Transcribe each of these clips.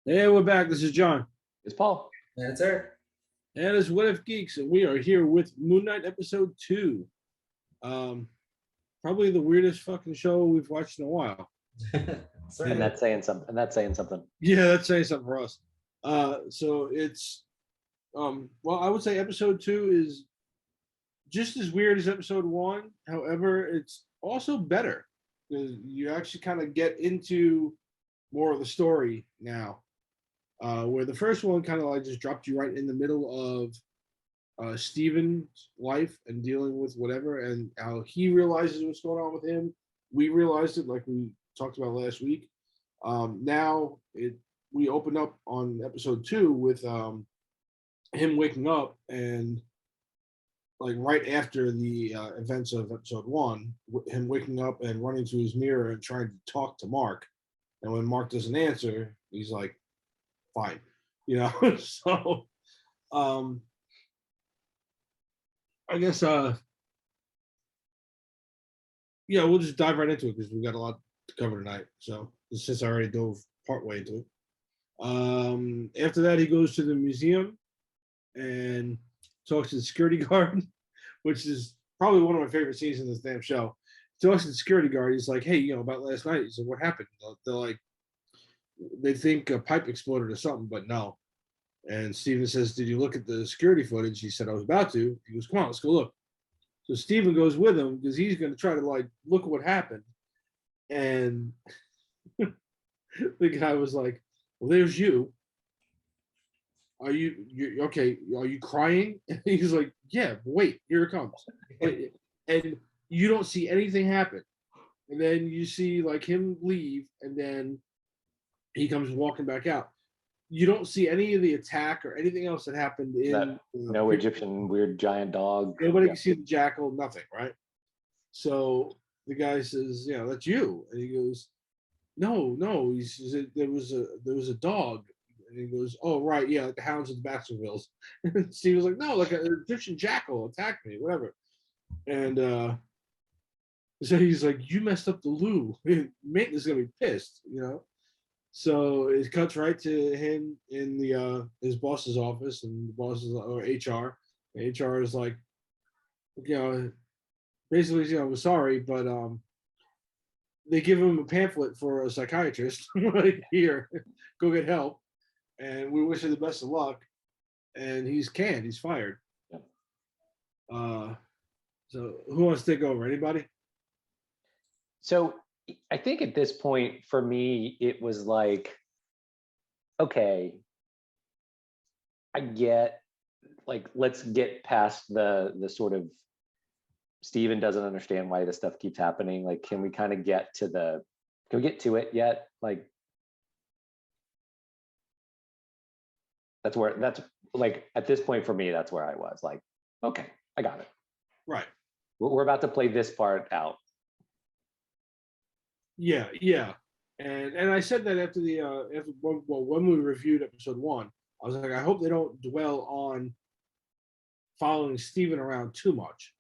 Hey, we're back. This is John. It's Paul. And it's Eric. And it's What If Geeks, and we are here with Moon Knight episode 2. Probably the weirdest fucking show we've watched in a while. And that's saying something. Yeah, that's saying something for us. So it's well, I would say episode 2 is just as weird as episode 1. However, it's also better because you actually kind of get into more of the story now. Where the first one kind of like just dropped you right in the middle of Steven's life and dealing with whatever, and how he realizes what's going on with him. We realized it, like we talked about last week. Now we open up on episode 2 with him waking up, and like right after the events of episode 1, him waking up and running to his mirror and trying to talk to Mark. And when Mark doesn't answer, he's like, fine, so I guess we'll just dive right into it because we've got a lot to cover tonight. So since I already dove partway into it, after that he goes to the museum and talks to the security guard, which is probably one of my favorite scenes in this damn show. He talks to the security guard. He's like, hey, about last night. He said, what happened? They're like, they think a pipe exploded or something, but no. And Steven says, did you look at the security footage? He said, I was about to. He goes, come on, let's go look. So Steven goes with him because he's going to try to like look at what happened. And the guy was like, well, there's you. Are you okay? Are you crying? And he's like, yeah, wait, here it comes. And you don't see anything happen. And then you see like him leave, and then he comes walking back out. You don't see any of the attack or anything else that happened in no Egyptian weird giant dog. Nobody can see the jackal, nothing, right? So the guy says, that's you. And he goes, no. He says there was a dog. And he goes, oh right, yeah, like the hounds of the Baskervilles. And Steve was like, no, like an Egyptian jackal attacked me, whatever. And so he's like, you messed up the loo. Maintenance is gonna be pissed, So it cuts right to him in the his boss's office, and the boss is or HR. And HR is like, basically, we're sorry, but they give him a pamphlet for a psychiatrist. Right here, go get help, and we wish him the best of luck. And he's canned. He's fired. Yeah. So who wants to take over? Anybody? So I think at this point, for me, it was like, okay, I get, like, let's get past the sort of Steven doesn't understand why this stuff keeps happening. Like, can we kind of get to can we get to it yet? Like, that's like, at this point for me, that's where I was like, okay, I got it. Right. We're about to play this part out. Yeah, and I said that after when we reviewed episode 1, I was like, I hope they don't dwell on following Steven around too much,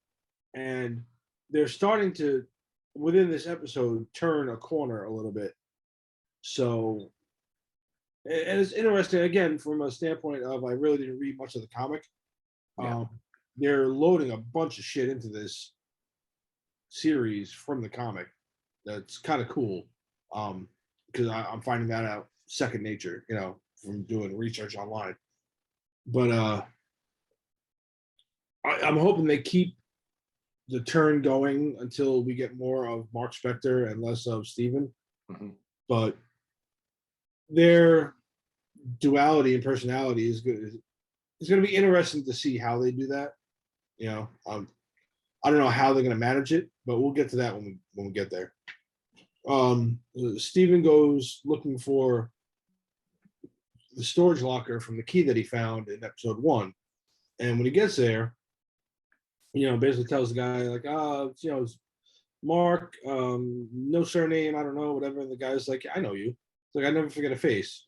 and they're starting to within this episode turn a corner a little bit. So, and it's interesting again from a standpoint of I really didn't read much of the comic. Yeah. They're loading a bunch of shit into this series from the comic. That's kind of cool, because I'm finding that out second nature, from doing research online. But I'm hoping they keep the turn going until we get more of Mark Spector and less of Steven. Mm-hmm. But their duality and personality is good. It's going to be interesting to see how they do that. I don't know how they're going to manage it, but we'll get to that when we get there. Steven goes looking for the storage locker from the key that he found in episode 1, and when he gets there, basically tells the guy like, it's Mark, no surname, I don't know, whatever. And the guy's like, I know you. It's like, I never forget a face,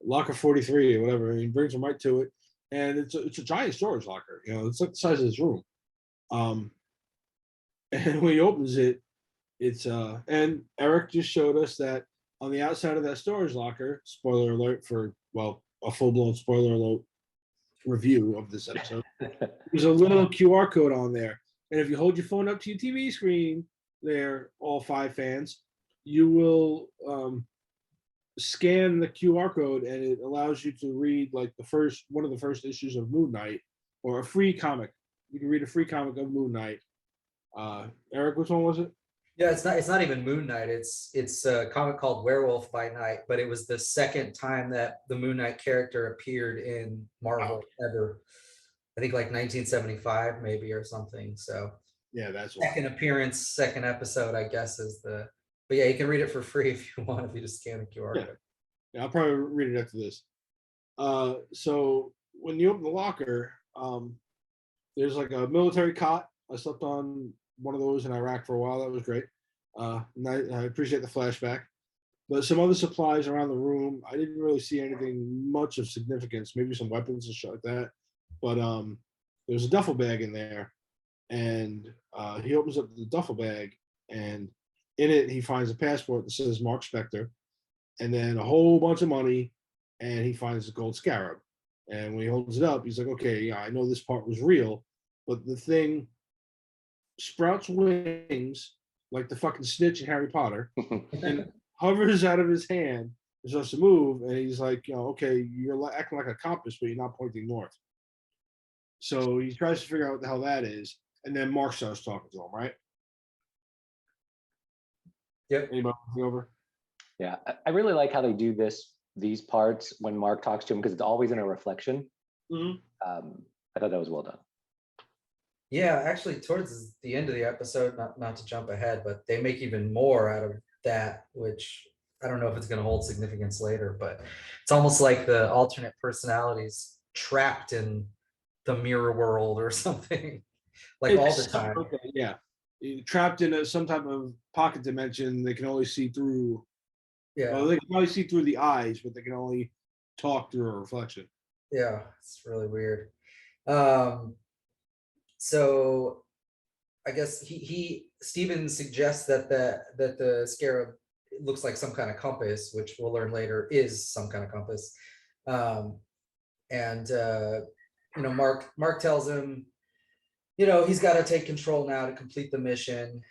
locker 43 or whatever. And he brings him right to it, and it's a giant storage locker. It's like the size of this room. And when he opens it, it's and Eric just showed us that on the outside of that storage locker, spoiler alert for, well, a full-blown spoiler alert review of this episode, there's a little QR code on there. And if you hold your phone up to your TV screen there, all 5 fans, you will scan the QR code and it allows you to read like one of the first issues of Moon Knight, or a free comic. You can read a free comic of Moon Knight. Eric, which one was it? Yeah, it's not even Moon Knight. It's a comic called Werewolf by Night, but it was the second time that the Moon Knight character appeared in Marvel ever. I think like 1975 maybe or something. So yeah, that's second appearance, second episode, I guess is the. But yeah, you can read it for free if you want, if you just scan the QR code. Yeah, I'll probably read it after this. So when you open the locker, there's like a military cot. I slept on one of those in Iraq for a while. That was great. And I appreciate the flashback. But some other supplies around the room, I didn't really see anything much of significance. Maybe some weapons and shit like that. But there's a duffel bag in there, and he opens up the duffel bag, and in it he finds a passport that says Mark Spector, and then a whole bunch of money, and he finds the gold scarab. And when he holds it up, he's like, okay, yeah, I know this part was real, but the thing sprouts wings like the fucking snitch in Harry Potter and hovers out of his hand and starts to move. And he's like, okay, you're acting like a compass, but you're not pointing north. So he tries to figure out what the hell that is. And then Mark starts talking to him, right? Yep. Anybody over? Yeah, I really like how they do these parts when Mark talks to him, because it's always in a reflection. Mm-hmm. I thought that was well done. Yeah, actually, towards the end of the episode, not to jump ahead, but they make even more out of that, which I don't know if it's going to hold significance later, but it's almost like the alternate personalities trapped in the mirror world or something, like all the time. Okay, yeah. Trapped in some type of pocket dimension, they can only see through. Yeah. Well, they can only see through the eyes, but they can only talk through a reflection. Yeah, it's really weird. So I guess Steven suggests that the scarab looks like some kind of compass, which we'll learn later is some kind of compass. Mark tells him, he's got to take control now to complete the mission.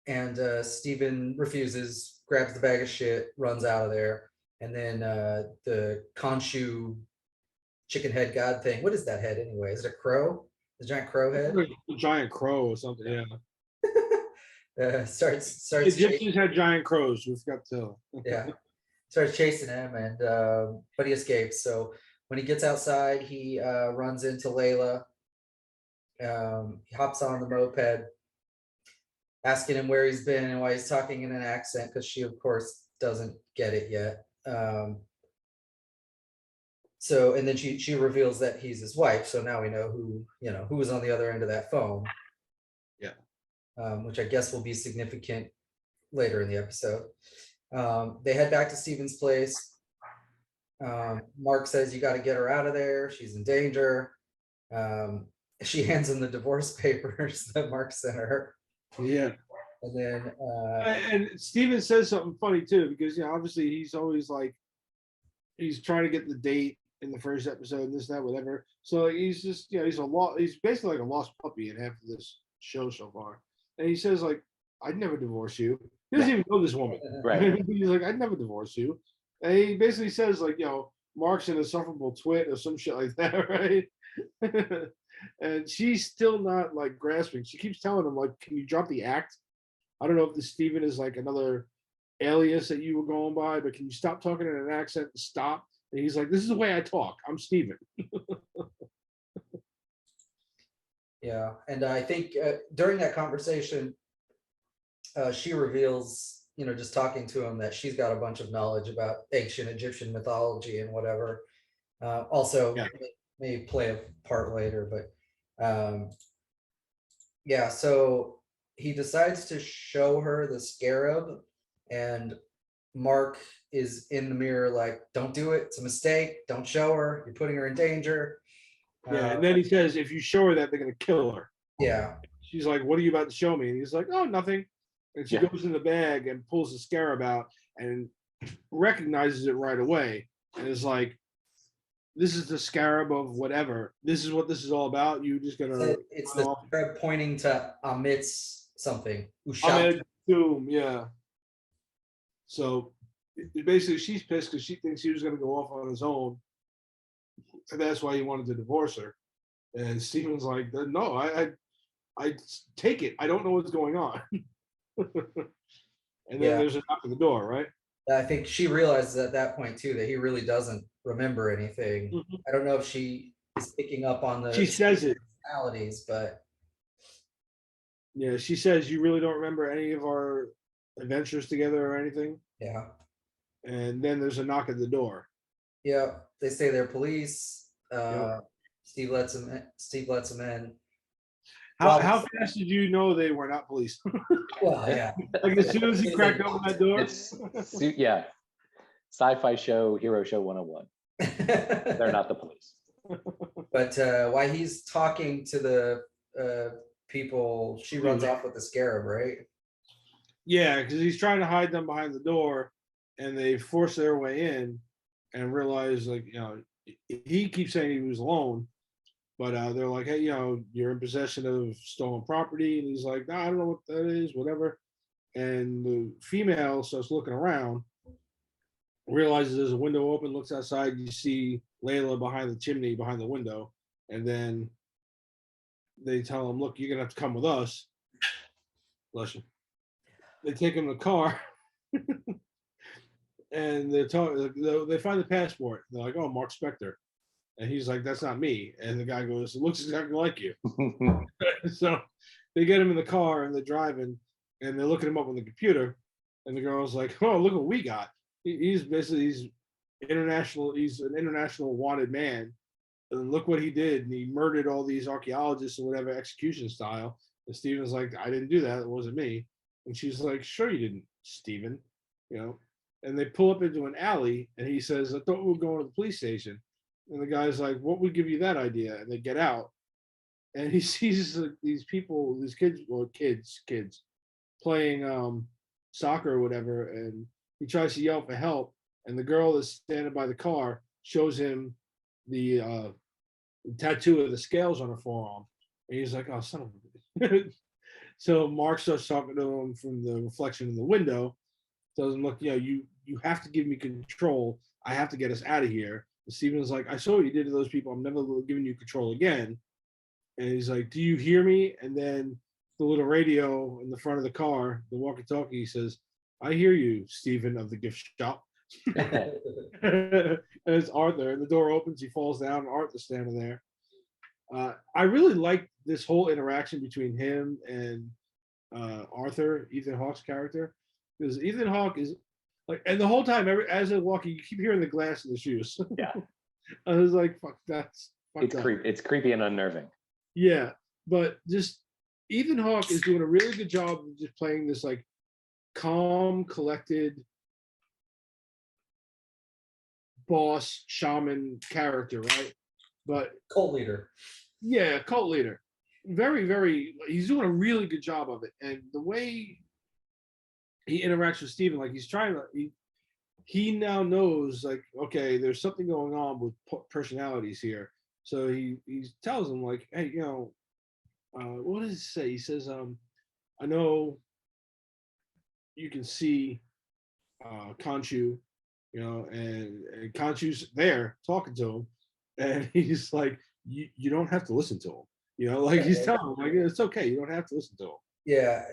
And Steven refuses, grabs the bag of shit, runs out of there. And then the Khonshu chicken head god thing. What is that head anyway? Is it a crow? The giant crow head? A giant crow or something, yeah. Starts. Egyptians had giant crows. We forgot to. Yeah. Starts chasing him, and but he escapes. So when he gets outside, he runs into Layla. He hops on the moped, asking him where he's been and why he's talking in an accent, because she, of course, doesn't get it yet. So, and then she reveals that he's his wife. So now we know who was on the other end of that phone. Yeah. Which I guess will be significant later in the episode. They head back to Steven's place. Mark says, you got to get her out of there. She's in danger. She hands him the divorce papers that Mark sent her. Yeah. And then and Steven says something funny too, because obviously he's always like, he's trying to get the date in the first episode and this, that, whatever. So he's just, he's basically like a lost puppy in half of this show so far. And he says like, I'd never divorce you. He doesn't even know this woman. Right. He's like, I'd never divorce you. And he basically says like, Mark's an insufferable twit or some shit like that, right? And she's still not like grasping. She keeps telling him like, can you drop the act? I don't know if this Steven is like another alias that you were going by, but can you stop talking in an accent and stop? And he's like, this is the way I talk. I'm Steven. Yeah. And I think during that conversation, she reveals, just talking to him, that she's got a bunch of knowledge about ancient Egyptian mythology and whatever. Also, may play a part later, but so he decides to show her the scarab, and Mark is in the mirror like, don't do it, it's a mistake, don't show her, you're putting her in danger. And then he says, if you show her that, they're gonna kill her. Yeah. She's like, what are you about to show me? And he's like, oh, nothing. And she Yeah. goes in the bag and pulls the scarab out and recognizes it right away. And is like, this is the scarab of whatever. This is what this is all about. You just gonna It's the scarab pointing to Amit's something. Ahmed Doom, yeah. So basically, she's pissed because she thinks he was going to go off on his own, and that's why he wanted to divorce her. And Steven's like, "No, I take it. I don't know what's going on." And then there's a knock on the door, right? I think she realizes at that point too that he really doesn't remember anything. Mm-hmm. I don't know if she is picking up on the She says it. personalities, but Yeah, she says, "You really don't remember any of our adventures together or anything?" yeah. And then there's a knock at the door. Yeah, they say they're police. Yep. Steve lets him in. How fast did you know they were not police? Well, yeah. Like as soon as he cracked open that door. Yeah. Sci-fi show, hero show 101. They're not the police. But while he's talking to the people, she runs off with the scarab, right? Yeah, because he's trying to hide them behind the door, and they force their way in, and realize, like, he keeps saying he was alone, but they're like, "Hey, you're in possession of stolen property," and he's like, "No, I don't know what that is, whatever." And the female starts looking around, realizes there's a window open, looks outside, you see Layla behind the chimney, behind the window, and then they tell him, "Look, you're gonna have to come with us." Bless you. They take him in the car, and they're talking. They find the passport. They're like, "Oh, Mark Spector," and he's like, "That's not me." And the guy goes, "It looks exactly like you." So they get him in the car and they're driving, and they're looking him up on the computer. And the girl's like, "Oh, look what we got." He's international. He's an international wanted man. And look what he did. And he murdered all these archaeologists or whatever, execution style. And Steven's like, "I didn't do that. It wasn't me." And she's like, "Sure you didn't, Steven." And they pull up into an alley, and he says, "I thought we were going to the police station." And the guy's like, "What would give you that idea?" And they get out, and he sees these people, these kids playing soccer or whatever, and he tries to yell for help, and the girl that's standing by the car shows him the tattoo of the scales on her forearm, and he's like, "Oh, son of a bitch." So Mark starts talking to him from the reflection in the window. Tells him, "Look, you have to give me control. I have to get us out of here." And Steven's like, "I saw what you did to those people. I'm never giving you control again." And he's like, "Do you hear me?" And then the little radio in the front of the car, the walkie-talkie, says, "I hear you, Steven of the gift shop." And it's Arthur, and the door opens, he falls down, and Arthur's standing there. I really like this whole interaction between him and Arthur, Ethan Hawke's character, because Ethan Hawke is like, and the whole time, as they're walking, you keep hearing the glass in the shoes. Yeah. I was like, "Fuck, that's fucked up." It's creepy and unnerving. Yeah, but just Ethan Hawke is doing a really good job of just playing this like calm, collected boss shaman character, right? But Cult leader. Yeah, cult leader. Very, very. He's doing a really good job of it, and the way he interacts with Steven, like he's trying to. He now knows, like, okay, there's something going on with personalities here. So he tells him, like, "Hey, what does he say?" He says, "I know you can see Khonshu, and Khonshu's there talking to him, and he's like, you don't have to listen to him, like he's telling him, like, it's okay, you don't have to listen to him." Yeah,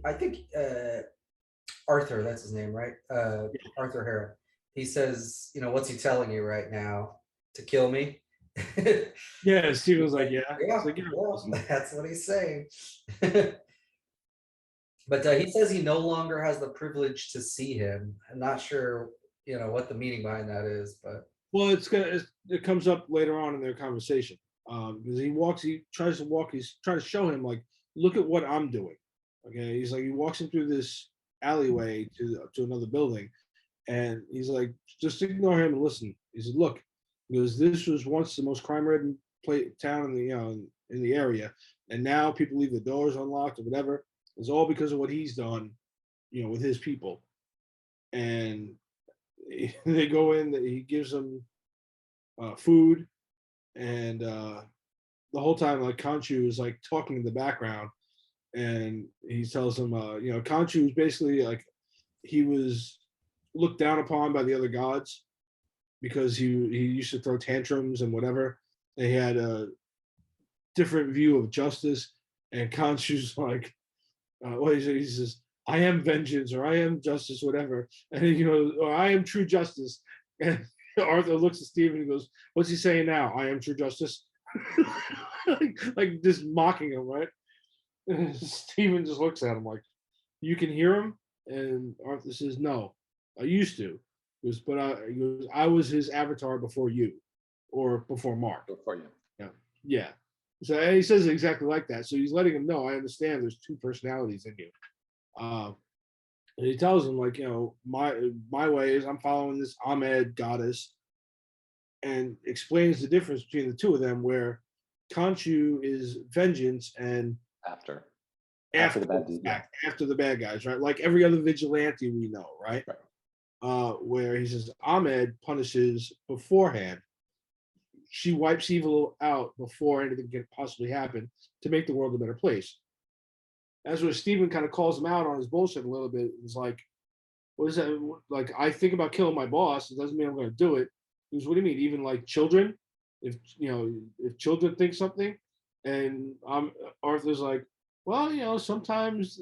I think Arthur, that's his name, right? Arthur Harrow. He says, "What's he telling you right now? To kill me?" Yeah, Steven was like, "Yeah, Yeah, like, that's what he's saying. But he says he no longer has the privilege to see him. I'm not sure, what the meaning behind that is, but well, it comes up later on in their conversation, because he tries to walk, he's trying to show him, like, look at what I'm doing. Okay, he's like, he walks him through this alleyway to another building, and he's like, just ignore him and listen. He said, "Look," because this was once the most crime-ridden town in the area, and now people leave the doors unlocked or whatever. It's all because of what he's done, with his people. And they go in, he gives them food, and the whole time, like, Khonshu is like talking in the background, and he tells them, Khonshu is basically like, he was looked down upon by the other gods because he used to throw tantrums and whatever. They had a different view of justice, and Khonshu's like, he says, "I am vengeance," or "I am justice," whatever, and or "I am true justice." And Arthur looks at Stephen and goes, "What's he saying now? I am true justice." like just mocking him, right? And Stephen just looks at him like, "You can hear him?" And Arthur says, "No, I used to." He goes, "But I was his avatar before you, or before Mark." Before you. Yeah. Yeah. So, and he says it exactly like that. So he's letting him know, I understand there's two personalities in you. And he tells him, like, my way is I'm following this Ahmed goddess, and explains the difference between the two of them, where Khonshu is vengeance and After the bad guys, right? Like every other vigilante we know, right? Where he says Ahmed punishes beforehand. She wipes evil out before anything can possibly happen to make the world a better place. That's where Stephen kind of calls him out on his bullshit a little bit. It's like, what is that? Like, I think about killing my boss. It doesn't mean I'm going to do it. He goes, what do you mean? Even like children, if children think something, and Arthur's like, well, sometimes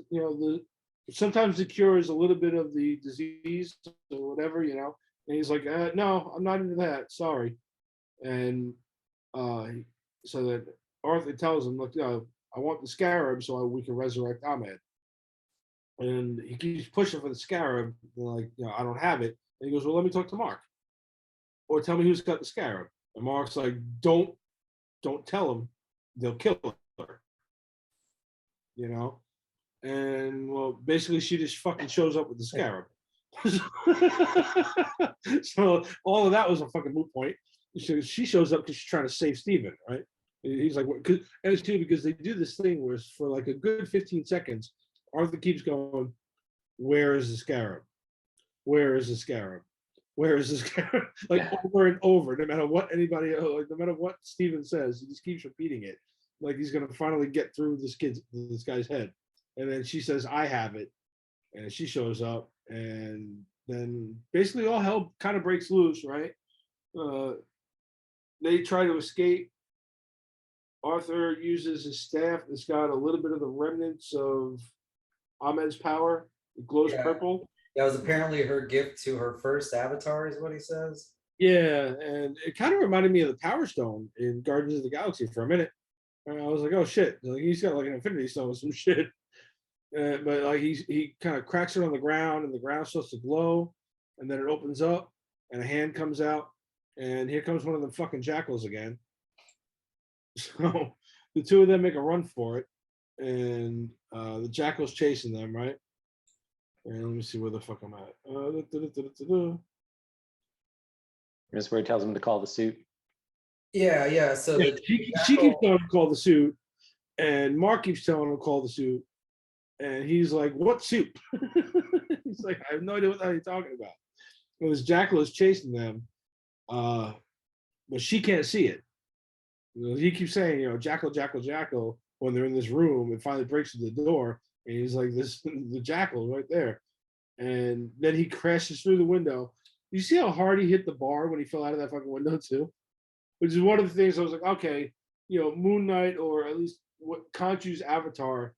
sometimes the cure is a little bit of the disease or whatever, And he's like, no, I'm not into that. Sorry. And so that Arthur tells him, look, I want the scarab so we can resurrect Ahmed. And he keeps pushing for the scarab. Like, I don't have it. And he goes, well, let me talk to Mark. Or tell me who's got the scarab. And Mark's like, don't tell him. They'll kill her. And well, basically she just fucking shows up with the scarab. So all of that was a fucking moot point. She shows up because she's trying to save Stephen, right? He's like, and it's too because they do this thing where for like a good 15 seconds, Arthur keeps going, where is the scarab? Where is the scarab? Where is the scarab? Like over and over, no matter what no matter what Stephen says, he just keeps repeating it. Like he's gonna finally get through this guy's head. And then she says, I have it. And she shows up, and then basically all hell kind of breaks loose, right? They try to escape. Arthur uses his staff that's got a little bit of the remnants of Ahmed's power. It glows purple. That was apparently her gift to her first avatar, is what he says. Yeah, and it kind of reminded me of the Power Stone in Guardians of the Galaxy for a minute. And I was like, oh shit, like, he's got like an Infinity Stone or some shit. But like he kind of cracks it on the ground, and the ground starts to glow, and then it opens up, and a hand comes out, and here comes one of them fucking jackals again. So the two of them make a run for it, and the jackal's chasing them, right? And let me see where the fuck I'm at. Here's where he tells him to call the suit. Yeah. So she keeps telling him to call the suit, and Mark keeps telling him to call the suit, and he's like, "What suit?" He's like, "I have no idea what the hell you're talking about." And this jackal is chasing them, but she can't see it. He keeps saying, jackal, jackal, jackal, when they're in this room. It finally breaks through the door, and he's like, the jackal right there. And then he crashes through the window. You see how hard he hit the bar when he fell out of that fucking window too? Which is one of the things I was like, okay, Moon Knight, or at least what Khonshu's avatar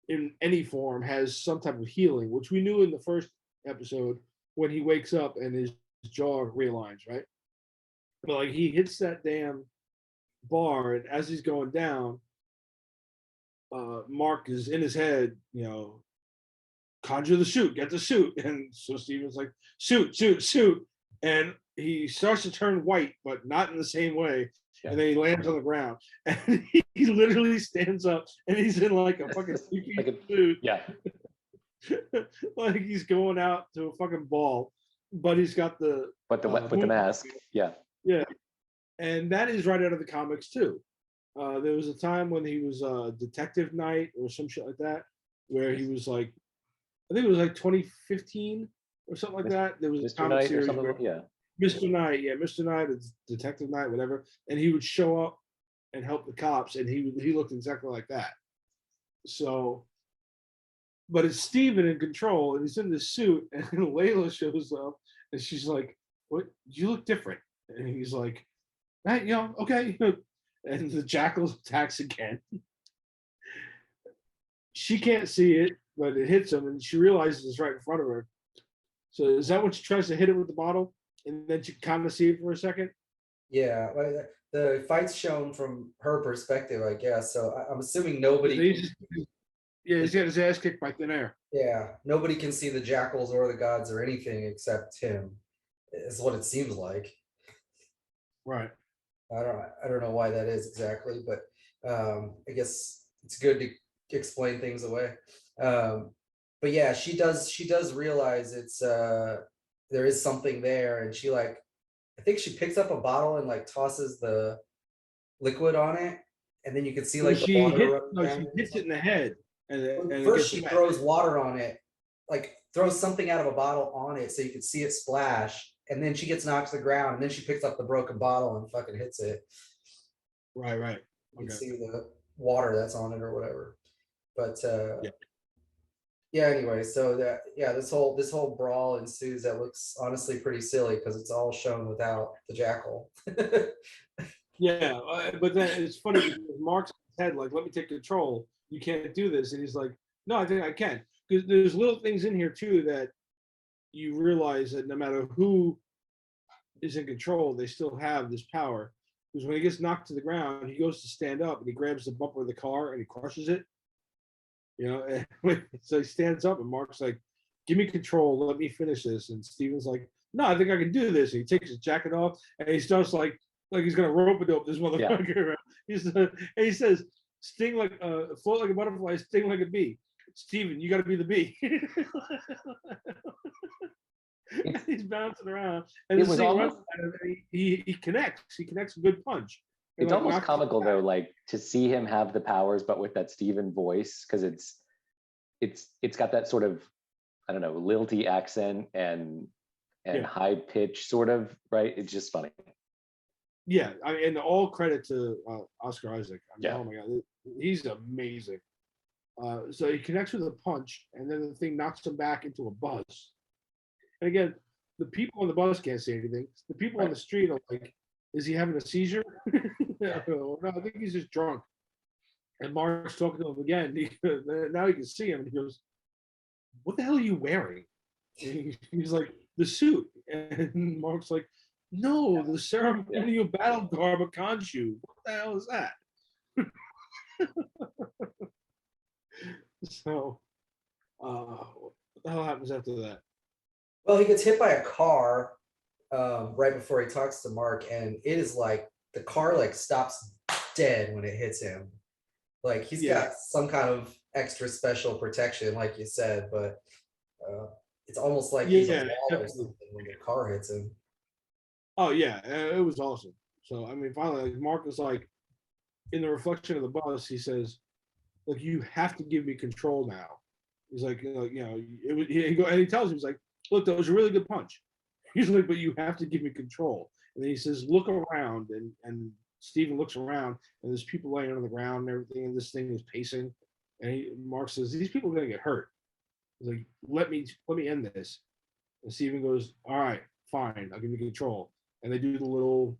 in any form, has some type of healing, which we knew in the first episode when he wakes up and his jaw realigns, right? But like he hits that damn bar, and as he's going down, Mark is in his head, conjure the suit, get the suit. And so Steven's like, suit, and he starts to turn white, but not in the same way. And then he lands on the ground, and he literally stands up, and he's in like a fucking suit. Yeah. Like he's going out to a fucking ball, but he's got with the mask. Yeah. And that is right out of the comics too. There was a time when he was Detective Knight or some shit like that, where he was like, I think it was like 2015 or something like that. There was a Mr. comic Knight or series something. where Yeah. Mr. Knight, yeah, Mr. Knight, it's Detective Knight, whatever, and he would show up and help the cops, and he looked exactly like that. So, but it's Steven in control, and he's in this suit, and Layla shows up, and she's like, "What? You look different." And he's like, "Hey, okay." And the jackal attacks again. She can't see it, but it hits him, and she realizes it's right in front of her. So is that when she tries to hit it with the bottle, and then she kind of see it for a second? Yeah, the fight's shown from her perspective, I guess. So I'm assuming nobody. Yeah, he's got his ass kicked by thin air. Yeah, nobody can see the jackals or the gods or anything except him. Is what it seems like. Right. I don't know why that is exactly, but I guess it's good to explain things away. But yeah, she does realize it's there is something there, and she like I think she picks up a bottle and like tosses the liquid on it, and then you can see like the water. She hits it in the head, and first she throws water on it, like throws something out of a bottle on it so you can see it splash, and then she gets knocked to the ground, and then she picks up the broken bottle and fucking hits it. Right. You can see the water that's on it or whatever. But yeah. Anyway, so this whole brawl ensues that looks honestly pretty silly because it's all shown without the jackal. Yeah, but then it's funny because Mark's head like, "Let me take control. You can't do this," and he's like, "No, I think I can." Because there's little things in here too that you realize that no matter who is in control, they still have this power. Because when he gets knocked to the ground, he goes to stand up and he grabs the bumper of the car and he crushes it. So he stands up and Mark's like, "Give me control, let me finish this." And Steven's like, "No, I think I can do this." And he takes his jacket off and he starts like he's gonna rope a dope this motherfucker. Yeah. And he says, "Sting like float like a butterfly, sting like a bee." Steven, you got to be the bee. He's bouncing around, and it was almost, he connects. He connects a good punch. It's like almost comical though, like to see him have the powers, but with that Steven voice, because it's got that sort of, I don't know, lilty accent and high pitch sort of, right? It's just funny. Yeah, and all credit to Oscar Isaac. Yeah. Oh my god, he's amazing. So he connects with a punch, and then the thing knocks him back into a bus. And again, the people on the bus can't say anything. The people on the street are like, "Is he having a seizure?" No, I think he's just drunk. And Mark's talking to him again. Now he can see him, and he goes, "What the hell are you wearing?" He's like, "The suit." And Mark's like, "No, the ceremonial battle garb of Khonshu. What the hell is that?" So, what the hell happens after that? Well, he gets hit by a car right before he talks to Mark, and it is like the car like stops dead when it hits him. Like he's got some kind of extra special protection, like you said, but it's almost like he's a wall or something when the car hits him. Oh yeah, it was awesome. So I mean, finally, like, Mark was like, in the reflection of the bus, he says, "Look, you have to give me control now." He's like, it was. And he tells him, he's like, "Look, that was a really good punch." He's like, "But you have to give me control." And then he says, "Look around," and Steven looks around, and there's people laying on the ground and everything, and this thing is pacing. And Mark says, "These people are gonna get hurt." He's like, let me end this." And Steven goes, "All right, fine, I'll give you control." And they do the little,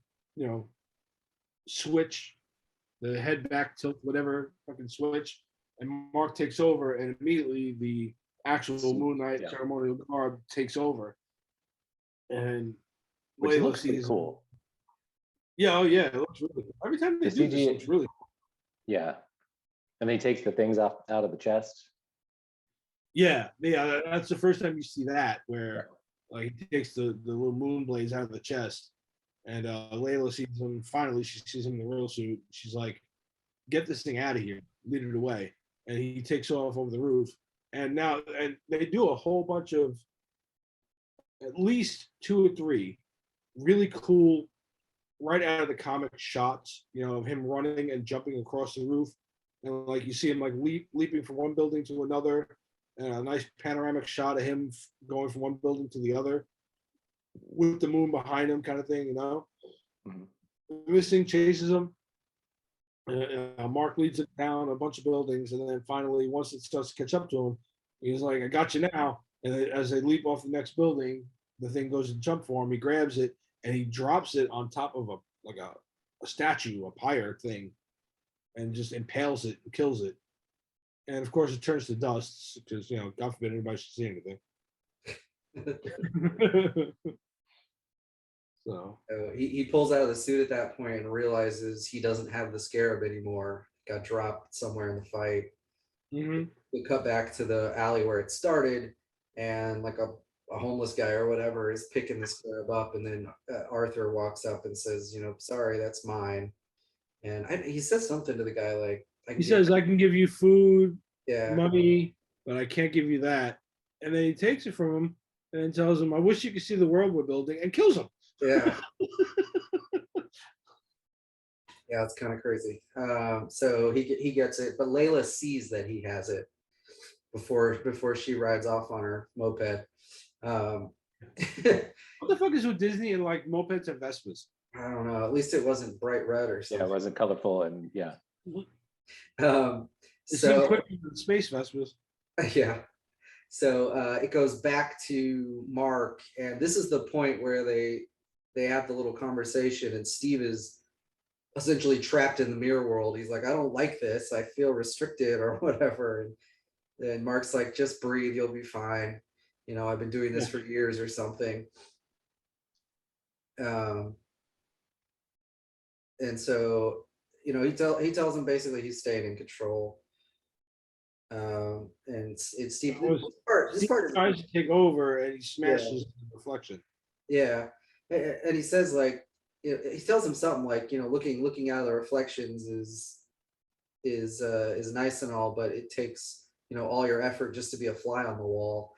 switch, the head back tilt, whatever fucking switch, and Mark takes over, and immediately the actual Moon Knight ceremonial garb takes over, and which looks pretty cool. Yeah, oh yeah, it looks really cool. Every time they do this, it looks really cool. Yeah, and he takes the things out of the chest. Yeah, that's the first time you see that, where like he takes the little moon blades out of the chest, and Layla sees him. Finally, she sees him in the real suit. She's like, "Get this thing out of here, lead it away." And he takes off over the roof. And they do a whole bunch of, at least 2 or 3 really cool, right out of the comic shots, of him running and jumping across the roof. and like you see him like leaping from one building to another, and a nice panoramic shot of him going from one building to the other with the moon behind him, kind of thing, you know. Mhm. This thing chases him. Mark leads it down a bunch of buildings, and then finally, once it starts to catch up to him, he's like, "I got you now!" And as they leap off the next building, the thing goes to jump for him. He grabs it and he drops it on top of a statue, a pyre thing, and just impales it and kills it. And of course, it turns to dust because, you know, God forbid anybody should see anything. So So he pulls out of the suit at that point and realizes he doesn't have the scarab anymore. Got dropped somewhere in the fight. We cut back to the alley where it started, and like a homeless guy or whatever is picking the scarab up, and then Arthur walks up and says, you know, sorry, that's mine. And he says something to the guy like, he says, "I can give you food, yeah, money, but I can't give you that." And then he takes it from him and then tells him, "I wish you could see the world we're building," and kills him. yeah. Yeah, it's kind of crazy. So he gets it, but Layla sees that he has it before she rides off on her moped. Um, What the fuck is with Disney and like mopeds and Vespas? I don't know. At least it wasn't bright red or Yeah, something. it wasn't colorful, and yeah. It seemed So quicker than space Vespas. yeah. So it goes back to Mark, and this is the point where they have the little conversation, and Steve is essentially trapped in the mirror world. He's like, I don't like this. I feel restricted or whatever. And Mark's like, just breathe, you'll be fine. You know, I've been doing this for years or something. And so, you know, he tells him basically he's staying in control. And it's Steve. This part tries to take over and he smashes the reflection. Yeah, and he says like, he tells him something like, you know, looking out of the reflections is nice and all, but it takes, you know, all your effort just to be a fly on the wall.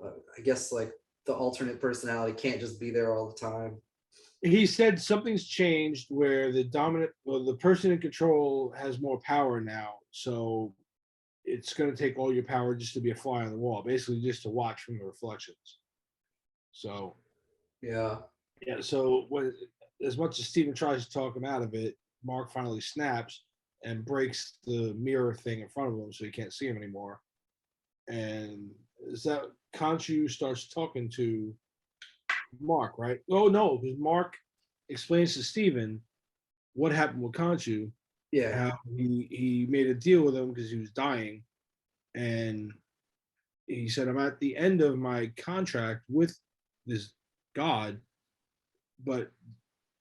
I guess like the alternate personality can't just be there all the time. He said something's changed where the person in control has more power now, so it's going to take all your power just to be a fly on the wall, basically just to watch from the reflections. So yeah. So when, as much as Steven tries to talk him out of it, Mark finally snaps and breaks the mirror thing in front of him so he can't see him anymore. And is that Khonshu starts talking to Mark, right? Oh no, because Mark explains to Steven what happened with Khonshu. Yeah. How he made a deal with him because he was dying, and he said, "I'm at the end of my contract with this god, but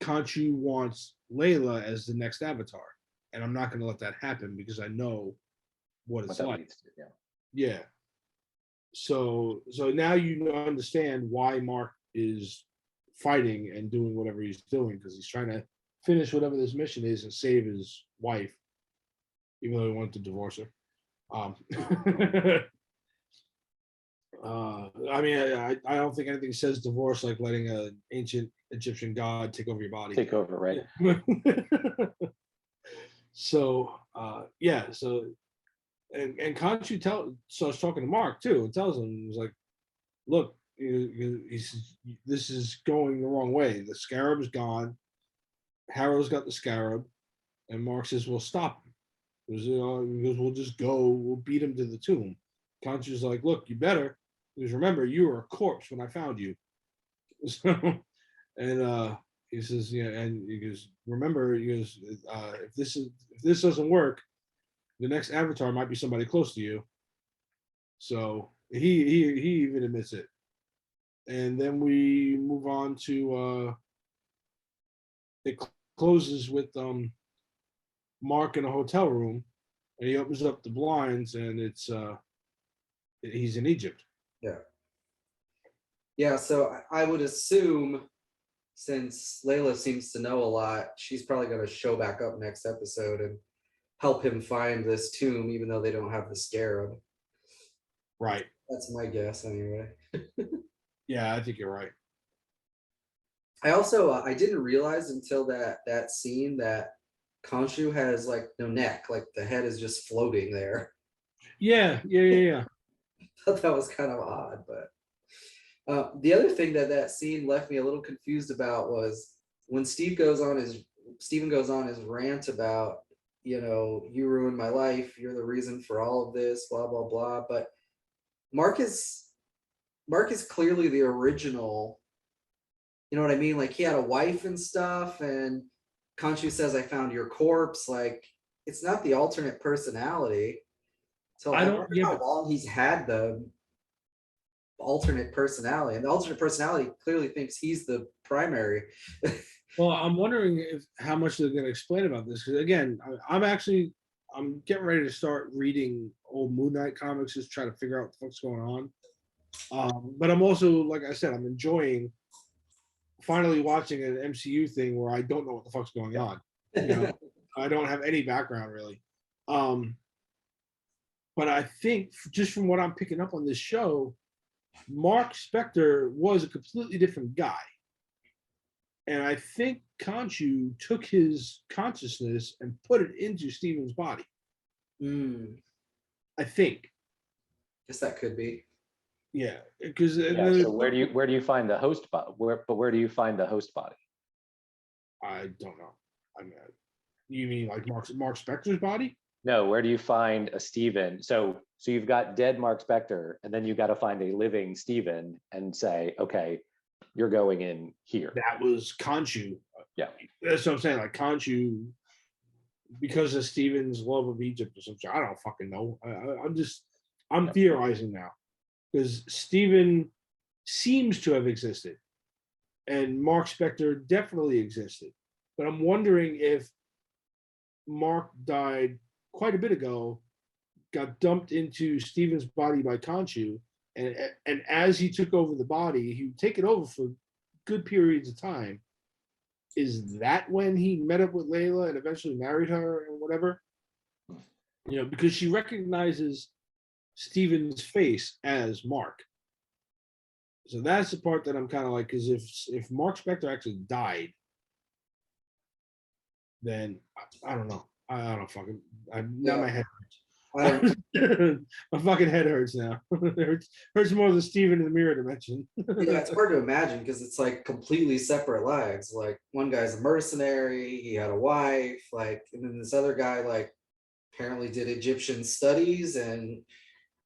Khonshu wants Layla as the next avatar, and I'm not going to let that happen because I know what it's like." Yeah. So now you understand why Mark is fighting and doing whatever he's doing, because he's trying to finish whatever this mission is and save his wife, even though he wanted to divorce her. I mean, I don't think anything says divorce like letting an ancient Egyptian god take over your body. Take over, right? So yeah, so and Khonshu starts talking to Mark too and tells him, he's like, look, this is going the wrong way. The scarab's gone. Harrow's got the scarab, and Mark says, well, stop him. He goes, we'll just go, we'll beat him to the tomb. Khonshu's like, look, you better, because remember, you were a corpse when I found you. So, and he says, yeah, and he goes, remember, he goes, if this doesn't work, the next avatar might be somebody close to you. So he even admits it. And then we move on to it closes with Mark in a hotel room, and he opens up the blinds, and it's he's in Egypt. Yeah, so I would assume, since Layla seems to know a lot, she's probably going to show back up next episode and help him find this tomb, even though they don't have the scarab. Right. That's my guess, anyway. Yeah, I think you're right. I also I didn't realize until that scene that Khonshu has like no neck, like the head is just floating there. Yeah. Thought that was kind of odd, but the other thing that scene left me a little confused about was when Steven goes on his rant about, you ruined my life, you're the reason for all of this, blah blah blah. But Mark is clearly the original. You know what I mean? Like, he had a wife and stuff, and Khonshu says, "I found your corpse." Like, it's not the alternate personality. So I I don't. wonder Yeah, how long he's had the alternate personality, and the alternate personality clearly thinks he's the primary. well, I'm wondering if how much they're going to explain about this because again, I'm getting ready to start reading old Moon Knight comics just try to figure out what the fuck's going on. But I'm also, like I said, I'm enjoying finally watching an MCU thing where I don't know what the fuck's going on. I don't have any background really. But I think just from what I'm picking up on this show, Mark Spector was a completely different guy. And I think Khonshu took his consciousness and put it into Steven's body. I think. Guess that could be. Yeah, because So where do you find the host body? Where do you find the host body? I don't know. I mean, you mean like Mark Spector's body? No, where do you find a Steven? So you've got dead Mark Spector, and then you got to find a living Steven and say, okay, you're going in here. That was Khonshu. Yeah, that's what I'm saying. Like Khonshu, because of Steven's love of Egypt or something. I don't fucking know. I'm theorizing now because Steven seems to have existed, and Mark Spector definitely existed. But I'm wondering if Mark died quite a bit ago, got dumped into Steven's body by Khonshu, and as he took over the body, he would take it over for good periods of time. Is that when he met up with Layla and eventually married her and whatever? Because she recognizes Steven's face as Mark. So that's the part that I'm kind of like, because if Mark Spector actually died, then I don't know. I don't fucking. Now my head hurts. My fucking head hurts now. It hurts more than Steven in the mirror dimension. Yeah, it's hard to imagine because it's like completely separate lives. Like, one guy's a mercenary, he had a wife, like, and then this other guy, like, apparently did Egyptian studies, and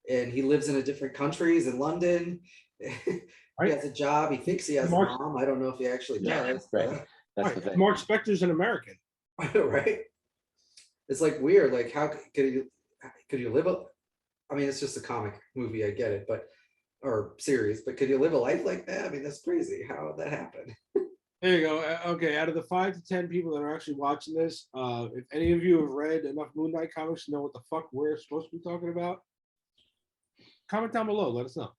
he lives in a different countries in London. He has a job. He thinks he has a mom. I don't know if he actually does. Right. That's the thing. Mark Spector's an American. Right. It's like weird. Like, how could you live I mean, it's just a comic movie, I get it, or series, but could you live a life like that? I mean, that's crazy how that happened. There you go. Okay, out of the 5 to 10 people that are actually watching this, if any of you have read enough Moon Knight comics to know what the fuck we're supposed to be talking about, comment down below. Let us know.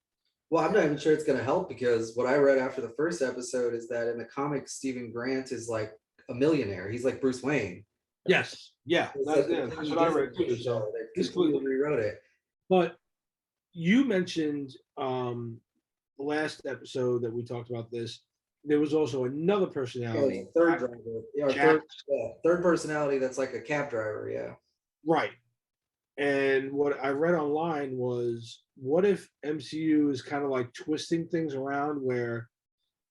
Well, I'm not even sure it's going to help because what I read after the first episode is that in the comics, Stephen Grant is like a millionaire. He's like Bruce Wayne. Yes. Yeah. That's what I read too. So they completely rewrote it. But you mentioned the last episode that we talked about this. There was also another personality. Third driver. Yeah, third personality that's like a cab driver. Yeah. Right. And what I read online was, what if MCU is kind of like twisting things around where,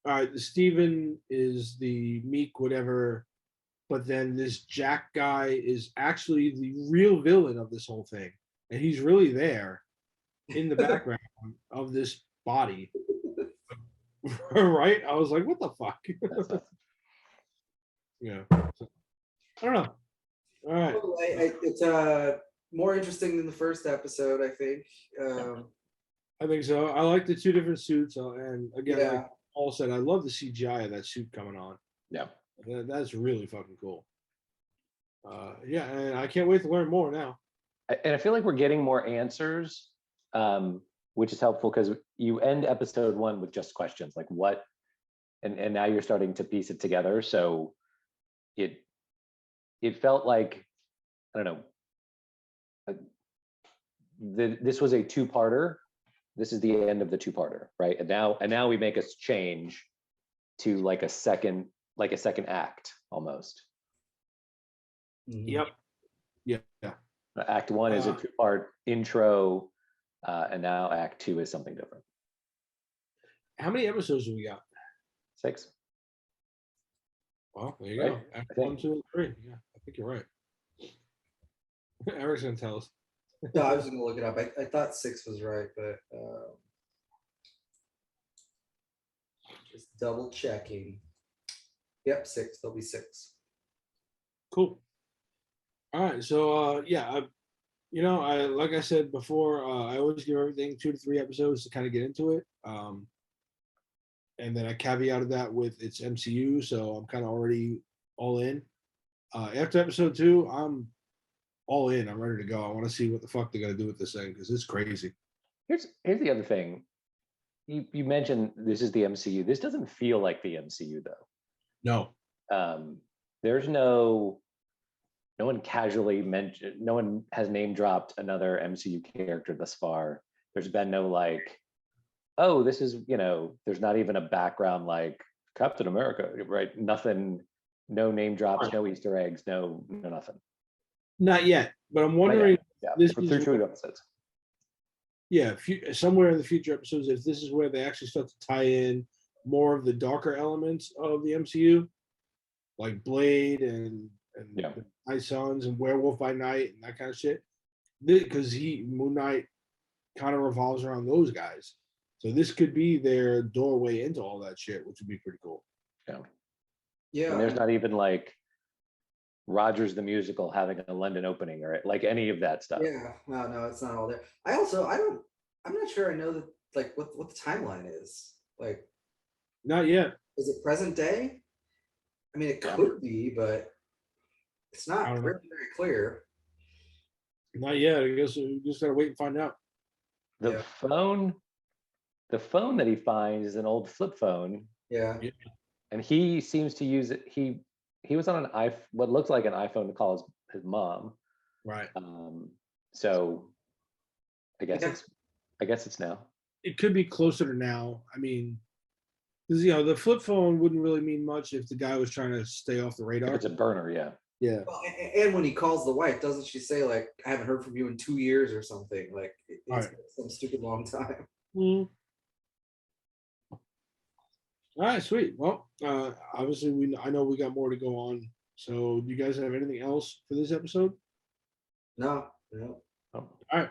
all right, the Steven is the meek whatever, but then this Jack guy is actually the real villain of this whole thing. And he's really there in the background of this body. Right? I was like, what the fuck? Yeah. So, I don't know. All right. It's more interesting than the first episode, I think. I think so. I like the 2 different suits, and again, like Paul said, I love the CGI of that suit coming on. Yeah, that's really fucking cool. Yeah, and I can't wait to learn more now. And I feel like we're getting more answers, which is helpful because you end episode 1 with just questions like what, and now you're starting to piece it together. So it felt like, I don't know, this was a 2-parter. This is the end of the 2-parter, right? And now we make us change to like a second act almost. Yep. Yeah. Act 1 is a 2-part intro, and now Act 2 is something different. How many episodes do we got? 6. Well, there you Right, go. Act I think. 1, 2, and 3. Yeah, I think you're right. Eric's gonna tell us. No, I was gonna look it up. I thought 6 was right, but just double checking. Yep, 6. There'll be 6. Cool. All right. So yeah, I like I said before, I always give everything 2 to 3 episodes to kind of get into it. And then I caveated that with its MCU, so I'm kind of already all in. After episode 2, I'm all in. I'm ready to go. I want to see what the fuck they're gonna do with this thing because it's crazy. Here's the other thing. You mentioned this is the MCU. This doesn't feel like the MCU though. No. There's no one casually mentioned, no one has name dropped another MCU character thus far. There's been no like, oh, this is, there's not even a background like Captain America, right? Nothing, no name drops, no Easter eggs, no nothing. Not yet, but I'm wondering. Yeah, this for is through 2 episodes. Yeah, somewhere in the future episodes, if this is where they actually start to tie in more of the darker elements of the MCU, like Blade and the Night Sons and Werewolf by Night and that kind of shit, because Moon Knight kind of revolves around those guys. So this could be their doorway into all that shit, which would be pretty cool. Yeah. And there's not even like Rogers the Musical having a London opening or like any of that stuff. Yeah, no, it's not all there. I'm not sure I know that like what the timeline is. Like, not yet. Is it present day? I mean, it could be, but it's not very clear. Not yet. I guess we just gotta wait and find out. The phone that he finds is an old flip phone. Yeah. And he seems to use it. He was on what looked like an iPhone to call his mom. Right. So I guess it's now. It could be closer to now. I mean, because the flip phone wouldn't really mean much if the guy was trying to stay off the radar. If it's a burner, yeah. Yeah. Well, and when he calls the wife, doesn't she say like, "I haven't heard from you in 2 years" or something? Like it's some stupid long time. Mm. All right, sweet. Well, obviously I know we got more to go on. So, do you guys have anything else for this episode? No. Oh. All right.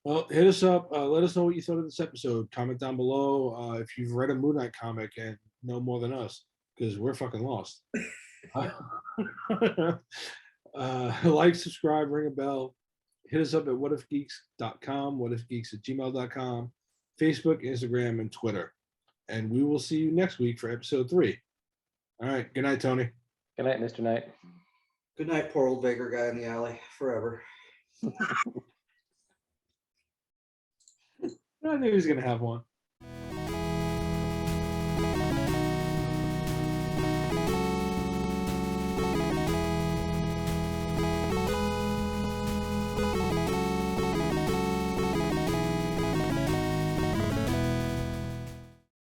Well, hit us up. Let us know what you thought of this episode. Comment down below if you've read a Moon Knight comic and know more than us, because we're fucking lost. Like, subscribe, ring a bell. Hit us up at whatifgeeks.com, whatifgeeks@gmail.com, Facebook, Instagram, and Twitter. And we will see you next week for episode 3. All right. Good night, Tony. Good night, Mr. Knight. Good night, poor old beggar guy in the alley. Forever. I knew he was going to have one.